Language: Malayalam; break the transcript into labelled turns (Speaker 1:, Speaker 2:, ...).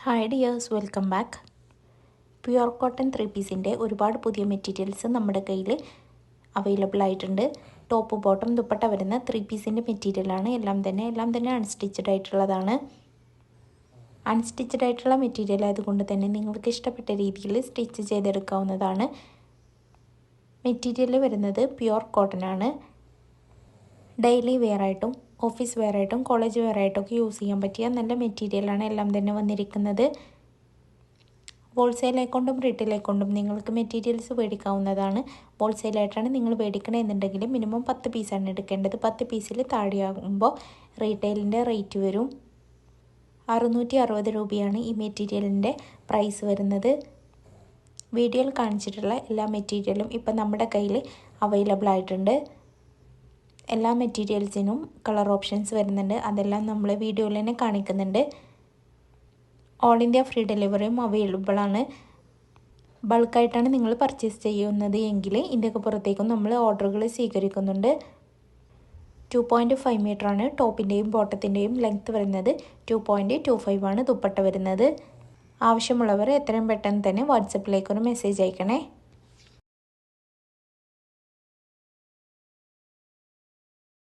Speaker 1: Hi dears, welcome back. Pure cotton 3 പീസിൻ്റെ ഒരുപാട് പുതിയ മെറ്റീരിയൽസ് നമ്മുടെ കയ്യിൽ അവൈലബിൾ ആയിട്ടുണ്ട്. ടോപ്പ് ബോട്ടം ദുപ്പട്ട വരുന്ന 3 പീസിൻ്റെ മെറ്റീരിയലാണ്. എല്ലാം തന്നെ അൺസ്റ്റിച്ചഡ് ആയിട്ടുള്ളതാണ്. അൺസ്റ്റിച്ചഡ് ആയിട്ടുള്ള മെറ്റീരിയൽ ആയതുകൊണ്ട് തന്നെ നിങ്ങൾക്ക് ഇഷ്ടപ്പെട്ട രീതിയിൽ സ്റ്റിച്ച് ചെയ്തെടുക്കാവുന്നതാണ്. മെറ്റീരിയൽ വരുന്നത് പ്യുർ കോട്ടൺ ആണ്. ഡെയിലി വെയർ ആയിട്ടും ഓഫീസ് വെയർ ആയിട്ടും കോളേജ് വെയർ ആയിട്ടൊക്കെ യൂസ് ചെയ്യാൻ പറ്റിയ നല്ല മെറ്റീരിയലാണ് എല്ലാം തന്നെ വന്നിരിക്കുന്നത്. ഹോൾസെയിൽ അക്കൗണ്ടും റീറ്റെയിൽ അക്കൗണ്ടും നിങ്ങൾക്ക് മെറ്റീരിയൽസ് മേടിക്കാവുന്നതാണ്. ഹോൾസെയിലായിട്ടാണ് നിങ്ങൾ മേടിക്കണമെന്നുണ്ടെങ്കിൽ മിനിമം 10 പീസാണ് എടുക്കേണ്ടത്. 10 പീസിൽ താഴെയാകുമ്പോൾ റീറ്റെയിലിൻ്റെ റേറ്റ് വരും 660 രൂപയാണ് ഈ മെറ്റീരിയലിൻ്റെ പ്രൈസ് വരുന്നത്. വീഡിയോയിൽ കാണിച്ചിട്ടുള്ള എല്ലാ മെറ്റീരിയലും ഇപ്പം നമ്മുടെ കയ്യിൽ അവൈലബിൾ ആയിട്ടുണ്ട്. എല്ലാ മെറ്റീരിയൽസിനും കളർ ഓപ്ഷൻസ് വരുന്നുണ്ട്. അതെല്ലാം നമ്മൾ വീഡിയോയിൽ തന്നെ കാണിക്കുന്നുണ്ട്. ഓൾ ഇന്ത്യ ഫ്രീ ഡെലിവറിയും അവൈലബിൾ ആണ്. ബൾക്കായിട്ടാണ് നിങ്ങൾ പർച്ചേസ് ചെയ്യുന്നത് എങ്കിൽ ഇന്ത്യക്ക് പുറത്തേക്കും നമ്മൾ ഓർഡറുകൾ സ്വീകരിക്കുന്നുണ്ട്. 2.5 മീറ്ററാണ് ടോപ്പിൻ്റെയും ബോട്ടത്തിൻ്റെയും ലെങ്ത്ത് വരുന്നത്. 2.25 ആണ് ദുപ്പട്ട വരുന്നത്. ആവശ്യമുള്ളവർ എത്രയും പെട്ടെന്ന് തന്നെ വാട്സപ്പിലേക്കൊരു മെസ്സേജ് അയക്കണേ.